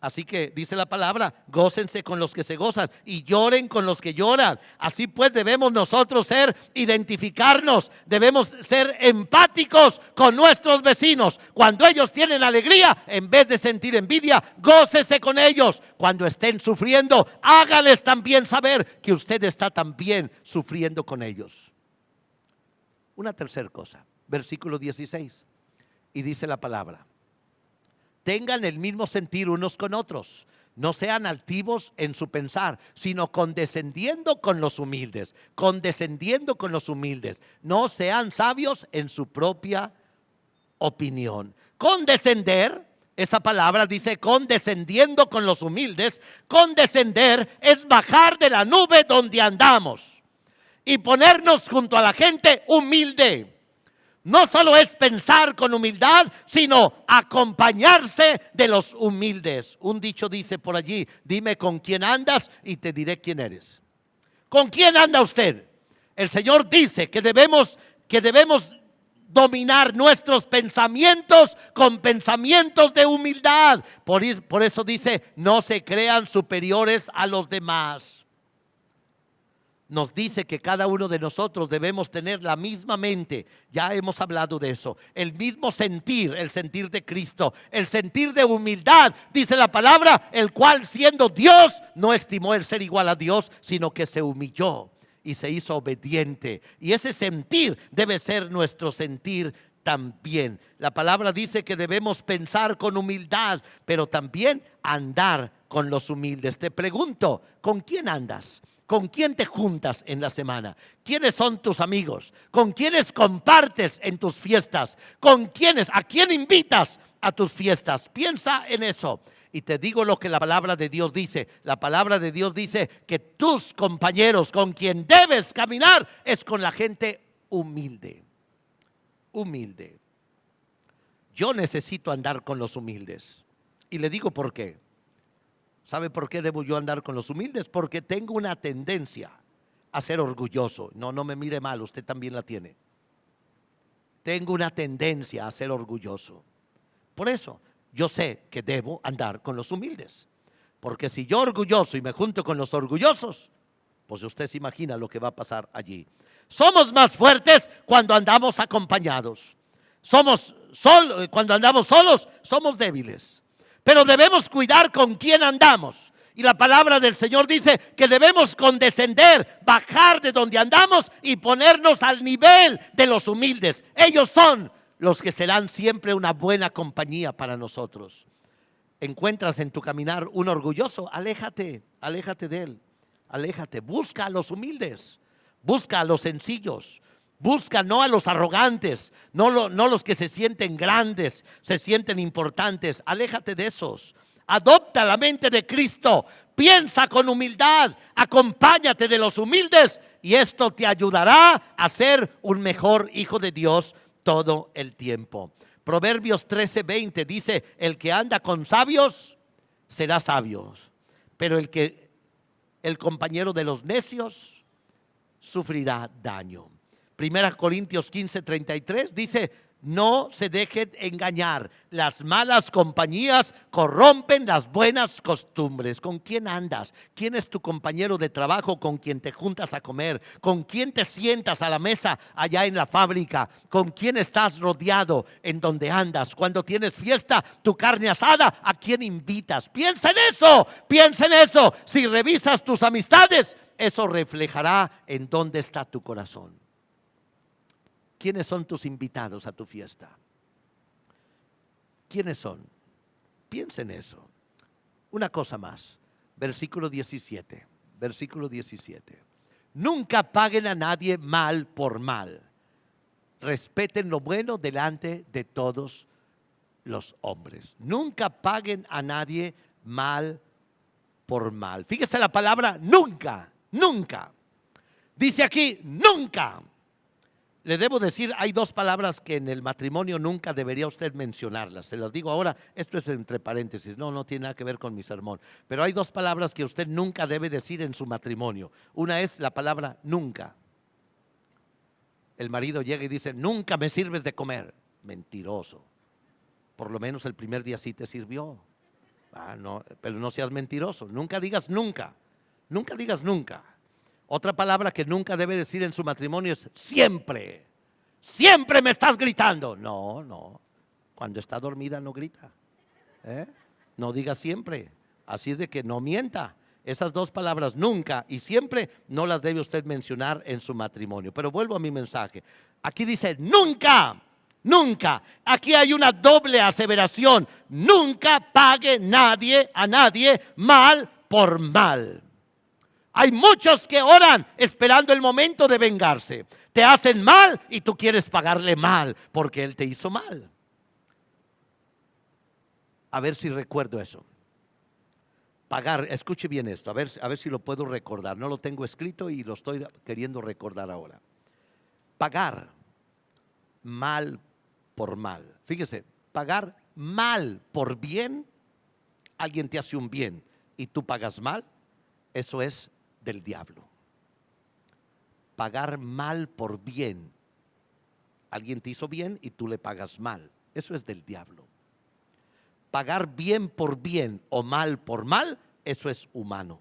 Así que dice la palabra, gócense con los que se gozan y lloren con los que lloran. Así pues debemos nosotros identificarnos, debemos ser empáticos con nuestros vecinos. Cuando ellos tienen alegría, en vez de sentir envidia, gócese con ellos. Cuando estén sufriendo, hágales también saber que usted está también sufriendo con ellos. Una tercera cosa, versículo 16, y dice la palabra, tengan el mismo sentir unos con otros, No sean altivos en su pensar, sino condescendiendo con los humildes. Condescendiendo con los humildes. No sean sabios en su propia opinión. Condescender, esa palabra dice condescendiendo con los humildes. Condescender es bajar de la nube donde andamos y ponernos junto a la gente humilde. No solo es pensar con humildad, sino acompañarse de los humildes. Un dicho dice por allí: dime con quién andas y te diré quién eres. ¿Con quién anda usted? El Señor dice que debemos dominar nuestros pensamientos con pensamientos de humildad. Por eso dice: no se crean superiores a los demás. Nos dice que cada uno de nosotros debemos tener la misma mente. Ya hemos hablado de eso. El mismo sentir, el sentir de Cristo, el sentir de humildad. Dice la palabra: el cual siendo Dios no estimó el ser igual a Dios, sino que se humilló y se hizo obediente. Y ese sentir debe ser nuestro sentir también. La palabra dice que debemos pensar con humildad, pero también andar con los humildes. Te pregunto, ¿con quién andas? ¿Con quién te juntas en la semana? ¿Quiénes son tus amigos? ¿Con quiénes compartes en tus fiestas? ¿Con quiénes? ¿A quién invitas a tus fiestas? Piensa en eso. Y te digo lo que la palabra de Dios dice. La palabra de Dios dice que tus compañeros con quien debes caminar es con la gente humilde. Humilde. Yo necesito andar con los humildes. Y le digo por qué. ¿Sabe por qué debo yo andar con los humildes? Porque tengo una tendencia a ser orgulloso. No me mire mal, usted también la tiene. Tengo una tendencia a ser orgulloso. Por eso yo sé que debo andar con los humildes. Porque si yo orgulloso y me junto con los orgullosos, pues usted se imagina lo que va a pasar allí. Somos más fuertes cuando andamos acompañados. Cuando andamos solos, somos débiles. Pero debemos cuidar con quién andamos. Y la palabra del Señor dice que debemos condescender, bajar de donde andamos y ponernos al nivel de los humildes. Ellos son los que serán siempre una buena compañía para nosotros. Encuentras en tu caminar un orgulloso, aléjate de él. Aléjate, busca a los humildes, busca a los sencillos. Busca no a los arrogantes, no los que se sienten grandes, se sienten importantes. Aléjate de esos. Adopta la mente de Cristo. Piensa con humildad. Acompáñate de los humildes y esto te ayudará a ser un mejor hijo de Dios todo el tiempo. Proverbios 13:20 dice: el que anda con sabios será sabio, pero el compañero de los necios sufrirá daño. 1 Corintios 15:33 dice: no se dejen engañar, las malas compañías corrompen las buenas costumbres. ¿Con quién andas? ¿Quién es tu compañero de trabajo con quien te juntas a comer? ¿Con quién te sientas a la mesa allá en la fábrica? ¿Con quién estás rodeado en donde andas? Cuando tienes fiesta, tu carne asada, ¿a quién invitas? Piensa en eso, piensa en eso. Si revisas tus amistades, eso reflejará en dónde está tu corazón. ¿Quiénes son tus invitados a tu fiesta? ¿Quiénes son? Piensa en eso. Una cosa más. Versículo 17. Nunca paguen a nadie mal por mal. Respeten lo bueno delante de todos los hombres. Nunca paguen a nadie mal por mal. Fíjese la palabra nunca, nunca. Dice aquí nunca. Le debo decir, hay dos palabras que en el matrimonio nunca debería usted mencionarlas. Se las digo ahora, esto es entre paréntesis, no tiene nada que ver con mi sermón. Pero hay dos palabras que usted nunca debe decir en su matrimonio. Una es la palabra nunca. El marido llega y dice: nunca me sirves de comer. Mentiroso. Por lo menos el primer día sí te sirvió. No, pero no seas mentiroso. Nunca digas nunca. Nunca digas nunca. Otra palabra que nunca debe decir en su matrimonio es siempre. Siempre me estás gritando. No. Cuando está dormida no grita. No diga siempre. Así es de que no mienta. Esas dos palabras, nunca y siempre, no las debe usted mencionar en su matrimonio. Pero vuelvo a mi mensaje. Aquí dice nunca. nunca. Aquí hay una doble aseveración. Nunca pague a nadie mal por mal. Hay muchos que oran esperando el momento de vengarse. Te hacen mal y tú quieres pagarle mal porque él te hizo mal. A ver si recuerdo eso. Pagar, escuche bien esto, a ver si lo puedo recordar. No lo tengo escrito y lo estoy queriendo recordar ahora. Pagar mal por mal. Fíjese, pagar mal por bien. Alguien te hace un bien y tú pagas mal. Eso es del diablo. Pagar mal por bien. Alguien te hizo bien y tú le pagas mal. Eso es del diablo. Pagar bien por bien o mal por mal, eso es humano.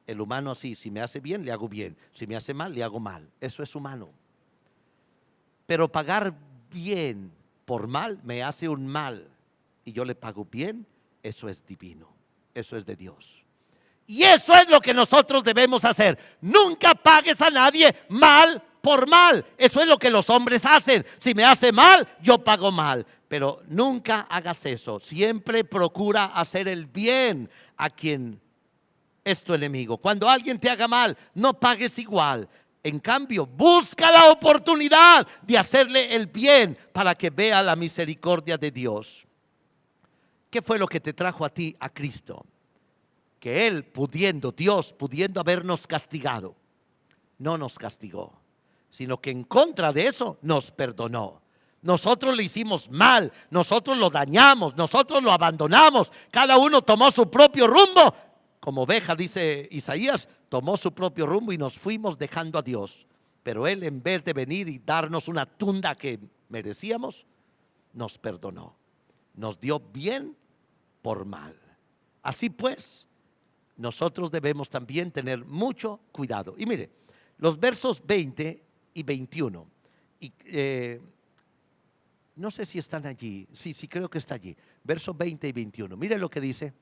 El humano así, si me hace bien, le hago bien. Si me hace mal, le hago mal. Eso es humano. Pero pagar bien por mal, me hace un mal y yo le pago bien, eso es divino. Eso es de Dios. Y eso es lo que nosotros debemos hacer. Nunca pagues a nadie mal por mal. Eso es lo que los hombres hacen. Si me hace mal, yo pago mal. Pero nunca hagas eso. Siempre procura hacer el bien a quien es tu enemigo. Cuando alguien te haga mal, no pagues igual. En cambio, busca la oportunidad de hacerle el bien para que vea la misericordia de Dios. ¿Qué fue lo que te trajo a ti a Cristo? Que Él Dios pudiendo habernos castigado, no nos castigó, sino que en contra de eso nos perdonó. Nosotros le hicimos mal, nosotros lo dañamos, nosotros lo abandonamos, cada uno tomó su propio rumbo, como oveja, dice Isaías, tomó su propio rumbo y nos fuimos dejando a Dios. Pero Él, en vez de venir y darnos una tunda que merecíamos, nos perdonó, nos dio bien por mal. Así pues, nosotros debemos también tener mucho cuidado. Y mire, los versos 20 y 21. No sé si están allí. Sí, creo que está allí. Versos 20 y 21. Mire lo que dice.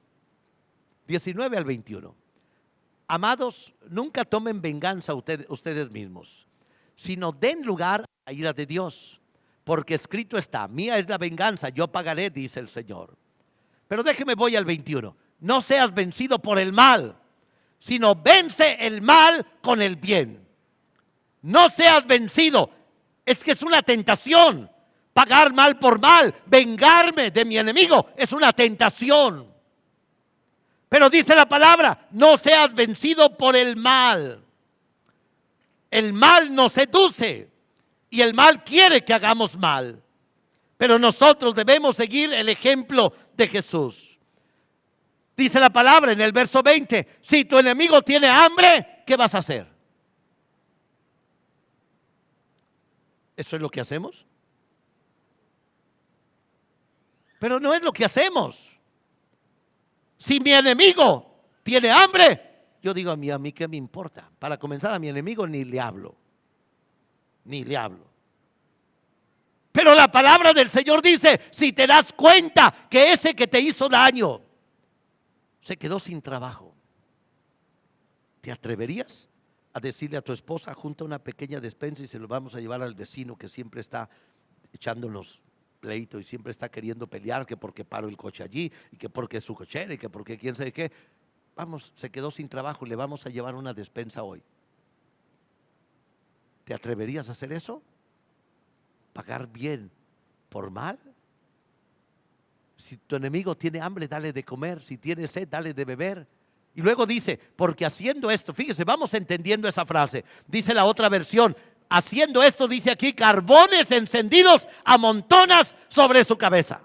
19 al 21. Amados, nunca tomen venganza ustedes mismos, sino den lugar a la ira de Dios. Porque escrito está, mía es la venganza, yo pagaré, dice el Señor. Pero déjeme, voy al 21. No seas vencido por el mal, sino vence el mal con el bien. No seas vencido. Es que es una tentación. Pagar mal por mal, vengarme de mi enemigo, es una tentación. Pero dice la palabra, no seas vencido por el mal. El mal nos seduce y el mal quiere que hagamos mal. Pero nosotros debemos seguir el ejemplo de Jesús. Dice la palabra en el verso 20, si tu enemigo tiene hambre, ¿qué vas a hacer? ¿Eso es lo que hacemos? Pero no es lo que hacemos. Si mi enemigo tiene hambre, yo digo a mí ¿qué me importa? Para comenzar, a mi enemigo ni le hablo. Ni le hablo. Pero la palabra del Señor dice, si te das cuenta que ese que te hizo daño se quedó sin trabajo, ¿te atreverías a decirle a tu esposa, junta una pequeña despensa y se lo vamos a llevar al vecino que siempre está echándonos pleito y siempre está queriendo pelear, que porque paro el coche allí y que porque es su cochera y que porque quién sabe qué? Vamos, se quedó sin trabajo y le vamos a llevar una despensa hoy. ¿Te atreverías a hacer eso? ¿Pagar bien por mal? Si tu enemigo tiene hambre, dale de comer. Si tiene sed, dale de beber. Y luego dice, porque haciendo esto, fíjese, vamos entendiendo esa frase. Dice la otra versión, haciendo esto, dice aquí, carbones encendidos amontonas sobre su cabeza.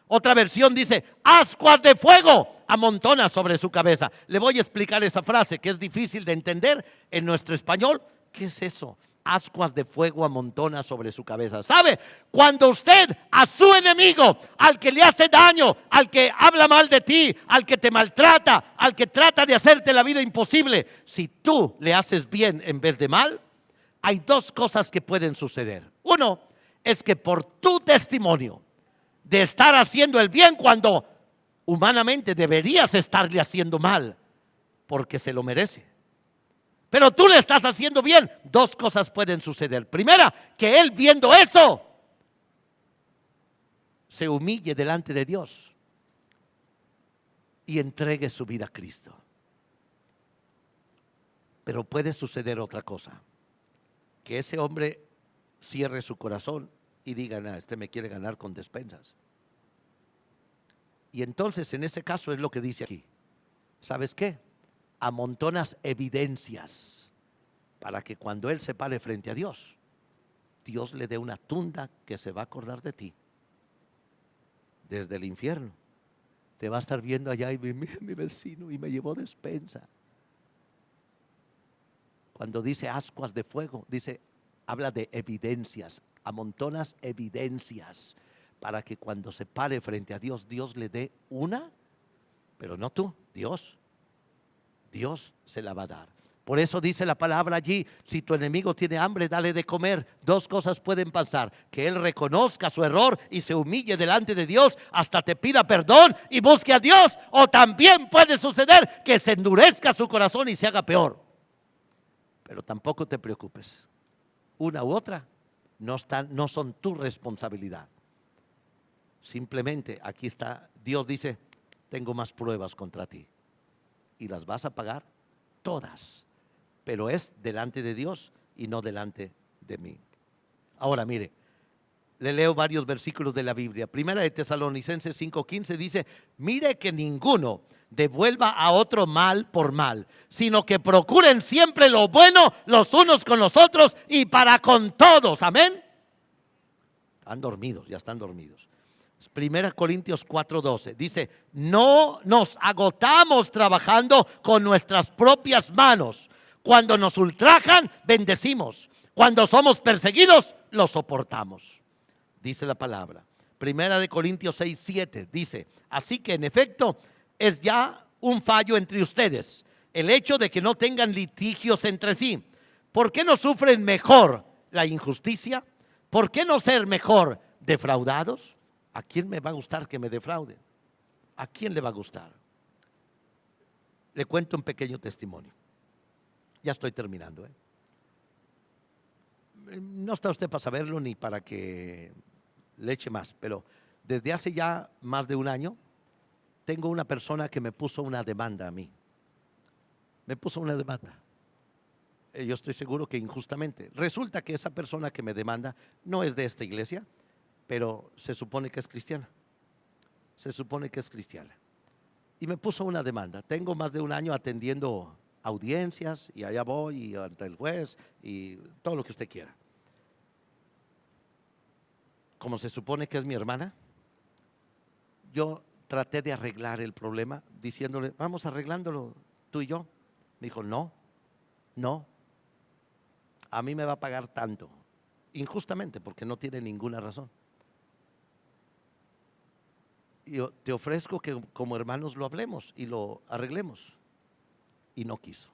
Otra versión dice, ascuas de fuego amontonas sobre su cabeza. Le voy a explicar esa frase que es difícil de entender en nuestro español. ¿Qué es eso? Ascuas de fuego amontonas sobre su cabeza. ¿Sabe? Cuando usted a su enemigo, al que le hace daño, al que habla mal de ti, al que te maltrata, al que trata de hacerte la vida imposible, si tú le haces bien en vez de mal, hay dos cosas que pueden suceder. Uno es que por tu testimonio de estar haciendo el bien cuando humanamente deberías estarle haciendo mal, porque se lo merece, pero tú le estás haciendo bien, dos cosas pueden suceder. Primera, que él viendo eso se humille delante de Dios y entregue su vida a Cristo. Pero puede suceder otra cosa, que ese hombre cierre su corazón y diga, nah, este me quiere ganar con despensas. Y entonces en ese caso es lo que dice aquí. ¿Sabes qué? Amontonas evidencias para que cuando él se pare frente a Dios, Dios le dé una tunda que se va a acordar de ti desde el infierno. Te va a estar viendo allá y mi vecino y me llevó despensa. Cuando dice ascuas de fuego, habla de evidencias, amontonas evidencias para que cuando se pare frente a Dios, Dios le dé una, pero no tú, Dios se la va a dar. Por eso dice la palabra allí, si tu enemigo tiene hambre, dale de comer. Dos cosas pueden pasar, que él reconozca su error y se humille delante de Dios, hasta te pida perdón y busque a Dios, o también puede suceder que se endurezca su corazón y se haga peor. Pero tampoco te preocupes, una u otra no son tu responsabilidad. Simplemente aquí está, Dios dice, tengo más pruebas contra ti y las vas a pagar todas, pero es delante de Dios y no delante de mí. Ahora mire, le leo varios versículos de la Biblia. Primera de Tesalonicenses 5:15 dice, mire que ninguno devuelva a otro mal por mal, sino que procuren siempre lo bueno los unos con los otros y para con todos. Amén. Están dormidos, ya están dormidos. Primera Corintios 4:12 dice, no nos agotamos trabajando con nuestras propias manos. Cuando nos ultrajan, bendecimos. Cuando somos perseguidos, lo soportamos. Dice la palabra. Primera de Corintios 6:7 dice, así que en efecto es ya un fallo entre ustedes, el hecho de que no tengan litigios entre sí. ¿Por qué no sufren mejor la injusticia? ¿Por qué no ser mejor defraudados? ¿A quién me va a gustar que me defrauden? ¿A quién le va a gustar? Le cuento un pequeño testimonio. Ya estoy terminando. No está usted para saberlo ni para que le eche más, pero desde hace ya más de un año tengo una persona que me puso una demanda a mí. Me puso una demanda. Yo estoy seguro que injustamente. Resulta que esa persona que me demanda no es de esta iglesia, pero se supone que es cristiana. Se supone que es cristiana. Y me puso una demanda. Tengo más de un año atendiendo audiencias y allá voy y ante el juez y todo lo que usted quiera. Como se supone que es mi hermana, yo traté de arreglar el problema diciéndole, vamos arreglándolo tú y yo. Me dijo, no, a mí me va a pagar tanto, injustamente porque no tiene ninguna razón. Yo te ofrezco que como hermanos lo hablemos y lo arreglemos. Y no quiso.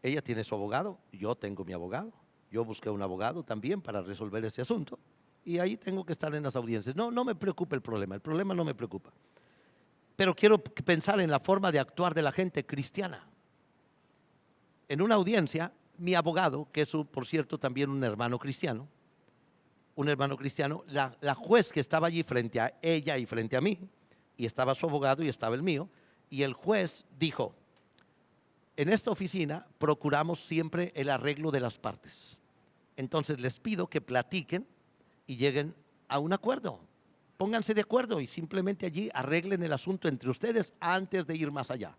Ella tiene su abogado, yo tengo mi abogado. Yo busqué un abogado también para resolver ese asunto. Y ahí tengo que estar en las audiencias. No me preocupa el problema no me preocupa. Pero quiero pensar en la forma de actuar de la gente cristiana. En una audiencia, mi abogado, que es por cierto también un hermano cristiano, la juez que estaba allí frente a ella y frente a mí, y estaba su abogado y estaba el mío, y el juez dijo, en esta oficina procuramos siempre el arreglo de las partes. Entonces les pido que platiquen y lleguen a un acuerdo. Pónganse de acuerdo y simplemente allí arreglen el asunto entre ustedes antes de ir más allá.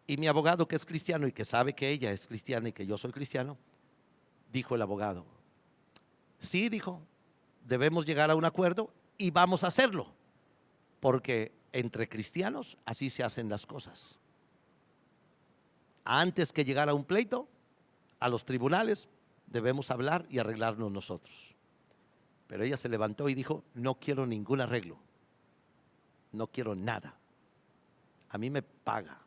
Y mi abogado, que es cristiano y que sabe que ella es cristiana y que yo soy cristiano, dijo el abogado, sí, dijo, debemos llegar a un acuerdo y vamos a hacerlo, porque entre cristianos así se hacen las cosas. Antes que llegar a un pleito, a los tribunales, debemos hablar y arreglarnos nosotros. Pero ella se levantó y dijo, no quiero ningún arreglo, no quiero nada, a mí me paga.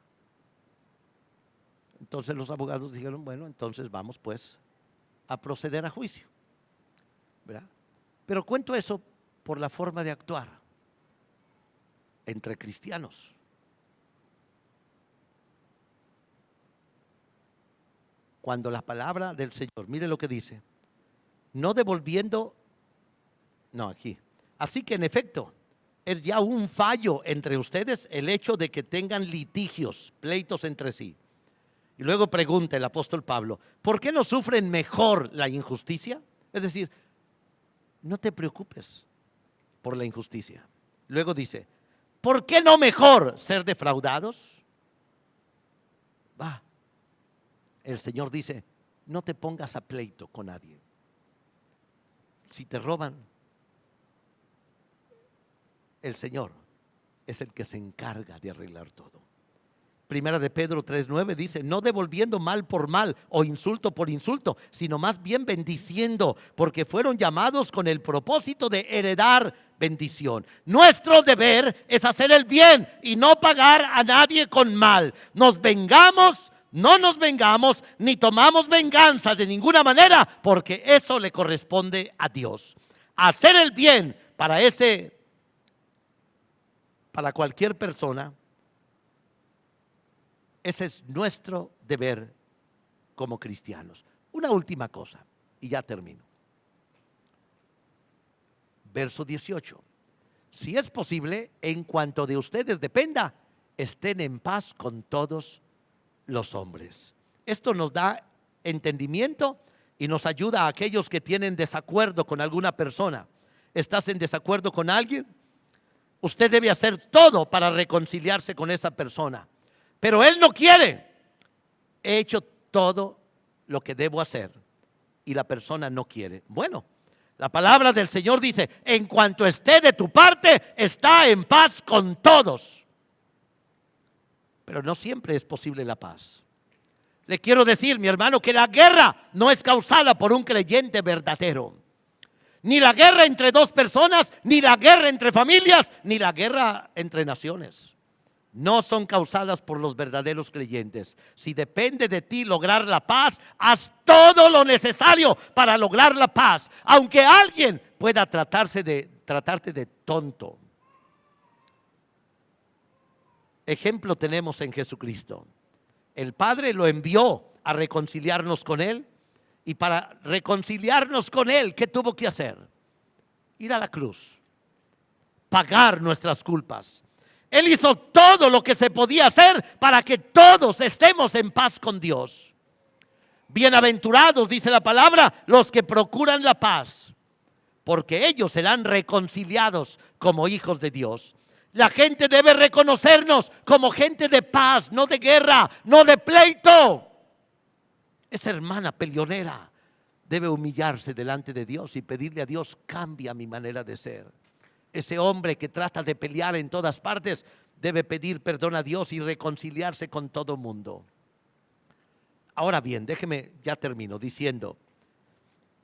Entonces los abogados dijeron, bueno, entonces vamos pues a proceder a juicio, ¿verdad? Pero cuento eso por la forma de actuar entre cristianos. Cuando la palabra del Señor, mire lo que dice, no devolviendo No, aquí. Así que en efecto, es ya un fallo entre ustedes el hecho de que tengan litigios, pleitos entre sí. Y luego pregunta el apóstol Pablo, ¿por qué no sufren mejor la injusticia? Es decir, no te preocupes por la injusticia. Luego dice, ¿por qué no mejor ser defraudados? Va. El Señor dice, no te pongas a pleito con nadie. Si te roban, el Señor es el que se encarga de arreglar todo. Primera de Pedro 3:9 dice, no devolviendo mal por mal o insulto por insulto, sino más bien bendiciendo, porque fueron llamados con el propósito de heredar bendición. Nuestro deber es hacer el bien y no pagar a nadie con mal. Nos vengamos, no nos vengamos, ni tomamos venganza de ninguna manera, porque eso le corresponde a Dios. Hacer el bien para cualquier persona, ese es nuestro deber como cristianos. Una última cosa, y ya termino. Verso 18. Si es posible, en cuanto de ustedes dependa, estén en paz con todos los hombres. Esto nos da entendimiento y nos ayuda a aquellos que tienen desacuerdo con alguna persona. ¿Estás en desacuerdo con alguien? Usted debe hacer todo para reconciliarse con esa persona. Pero él no quiere. He hecho todo lo que debo hacer y la persona no quiere. Bueno, la palabra del Señor dice, en cuanto esté de tu parte, está en paz con todos. Pero no siempre es posible la paz. Le quiero decir, mi hermano, que la guerra no es causada por un creyente verdadero. Ni la guerra entre dos personas, ni la guerra entre familias, ni la guerra entre naciones. No son causadas por los verdaderos creyentes. Si depende de ti lograr la paz, haz todo lo necesario para lograr la paz, aunque alguien pueda tratarte de tonto. Ejemplo tenemos en Jesucristo. El Padre lo envió a reconciliarnos con Él, y para reconciliarnos con Él, ¿qué tuvo que hacer? Ir a la cruz, pagar nuestras culpas. Él hizo todo lo que se podía hacer para que todos estemos en paz con Dios. Bienaventurados, dice la palabra, los que procuran la paz, porque ellos serán reconciliados como hijos de Dios. La gente debe reconocernos como gente de paz, no de guerra, no de pleito. Esa hermana peleonera debe humillarse delante de Dios y pedirle a Dios, cambia mi manera de ser. Ese hombre que trata de pelear en todas partes debe pedir perdón a Dios y reconciliarse con todo el mundo. Ahora bien, déjeme, ya termino diciendo,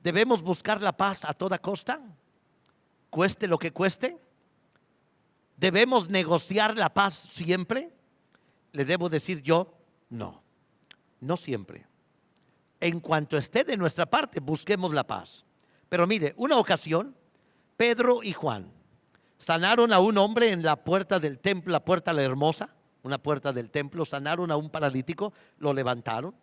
¿debemos buscar la paz a toda costa? Cueste lo que cueste. ¿Debemos negociar la paz siempre? Le debo decir yo, no siempre. En cuanto esté de nuestra parte, busquemos la paz. Pero mire, una ocasión, Pedro y Juan sanaron a un hombre en la puerta del templo, la puerta la hermosa, una puerta del templo, sanaron a un paralítico, lo levantaron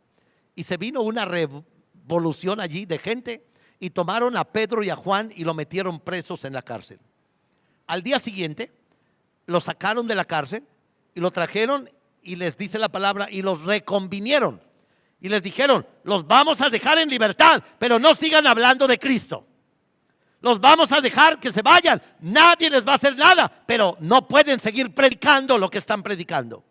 y se vino una revolución allí de gente y tomaron a Pedro y a Juan y lo metieron presos en la cárcel. Al día siguiente lo sacaron de la cárcel y lo trajeron y les dice la palabra y los reconvinieron y les dijeron, los vamos a dejar en libertad, pero no sigan hablando de Cristo. Los vamos a dejar que se vayan, nadie les va a hacer nada, pero no pueden seguir predicando lo que están predicando.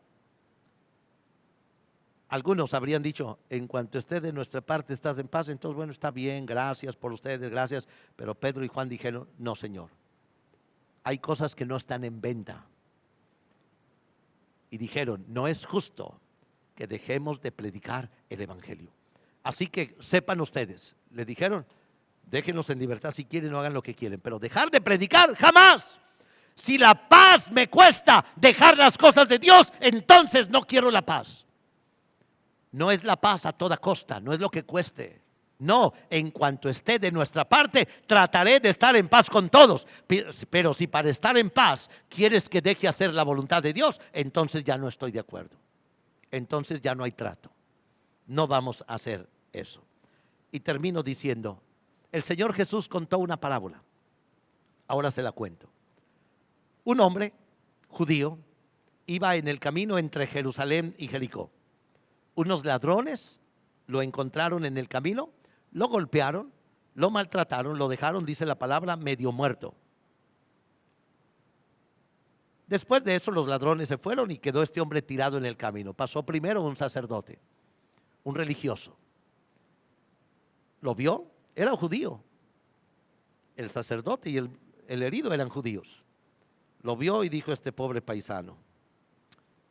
Algunos habrían dicho, en cuanto esté de nuestra parte estás en paz, entonces bueno, está bien, gracias por ustedes, gracias. Pero Pedro y Juan dijeron, no Señor, hay cosas que no están en venta. Y dijeron, no es justo que dejemos de predicar el evangelio. Así que sepan ustedes, le dijeron, déjenlos en libertad si quieren, no hagan lo que quieren, pero dejar de predicar, jamás. Si la paz me cuesta dejar las cosas de Dios, entonces no quiero la paz. No es la paz a toda costa, no es lo que cueste. No, en cuanto esté de nuestra parte, trataré de estar en paz con todos. Pero si para estar en paz quieres que deje hacer la voluntad de Dios, entonces ya no estoy de acuerdo. Entonces ya no hay trato. No vamos a hacer eso. Y termino diciendo, el Señor Jesús contó una parábola. Ahora se la cuento. Un hombre judío iba en el camino entre Jerusalén y Jericó. Unos ladrones lo encontraron en el camino, lo golpearon, lo maltrataron, lo dejaron, dice la palabra, medio muerto. Después de eso los ladrones se fueron y quedó este hombre tirado en el camino. Pasó primero un sacerdote, un religioso. Lo vio, era un judío. El sacerdote y el herido eran judíos. Lo vio y dijo este pobre paisano: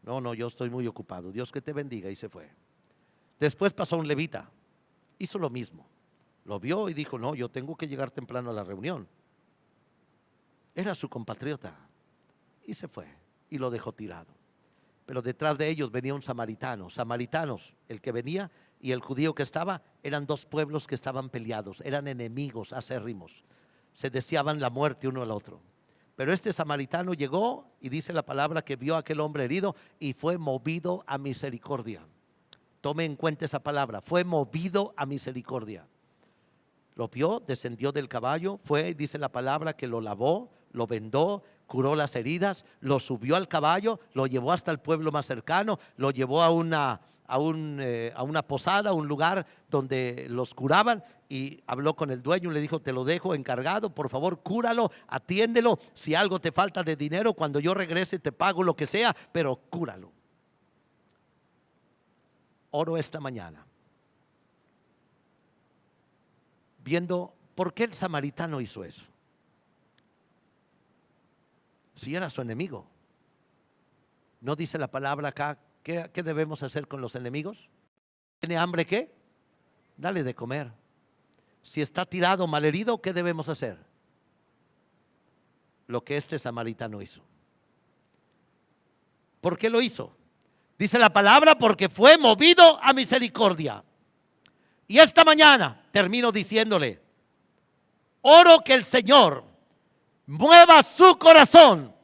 no, yo estoy muy ocupado, Dios que te bendiga, y se fue. Después pasó un levita, hizo lo mismo. Lo vio y dijo: no, yo tengo que llegar temprano a la reunión. Era su compatriota y se fue y lo dejó tirado. Pero detrás de ellos venía un samaritano. Samaritanos, el que venía y el judío que estaba, eran dos pueblos que estaban peleados, eran enemigos acérrimos, se deseaban la muerte uno al otro. Pero este samaritano llegó y dice la palabra que vio a aquel hombre herido y fue movido a misericordia. Tome en cuenta esa palabra, fue movido a misericordia. Lo vio, descendió del caballo, fue, dice la palabra, que lo lavó, lo vendó, curó las heridas, lo subió al caballo, lo llevó hasta el pueblo más cercano, lo llevó a una posada, un lugar donde los curaban, y habló con el dueño y le dijo: te lo dejo encargado, por favor cúralo, atiéndelo, si algo te falta de dinero, cuando yo regrese te pago lo que sea, pero cúralo. Oro esta mañana viendo por qué el samaritano hizo eso. Si era su enemigo. ¿No dice la palabra acá qué debemos hacer con los enemigos? ¿Tiene hambre qué? Dale de comer. Si está tirado, malherido, ¿qué debemos hacer? Lo que este samaritano hizo. ¿Por qué lo hizo? Dice la palabra: porque fue movido a misericordia. Y esta mañana termino diciéndole: oro que el Señor mueva su corazón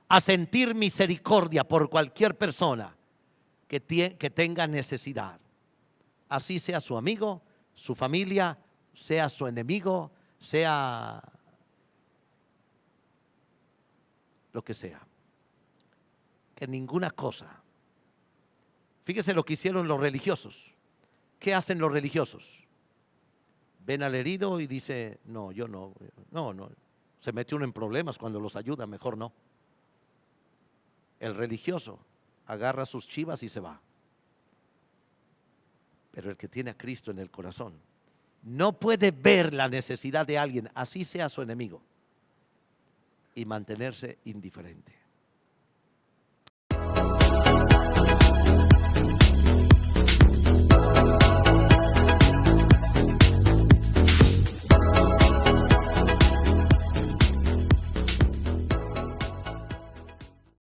a sentir misericordia por cualquier persona que tenga necesidad. Así sea su amigo, su familia, sea su enemigo, sea lo que sea. Que ninguna cosa. Fíjese lo que hicieron los religiosos. ¿Qué hacen los religiosos? Ven al herido y dice: no, yo no. Se mete uno en problemas cuando los ayuda, mejor no. El religioso agarra sus chivas y se va. Pero el que tiene a Cristo en el corazón no puede ver la necesidad de alguien, así sea su enemigo, y mantenerse indiferente.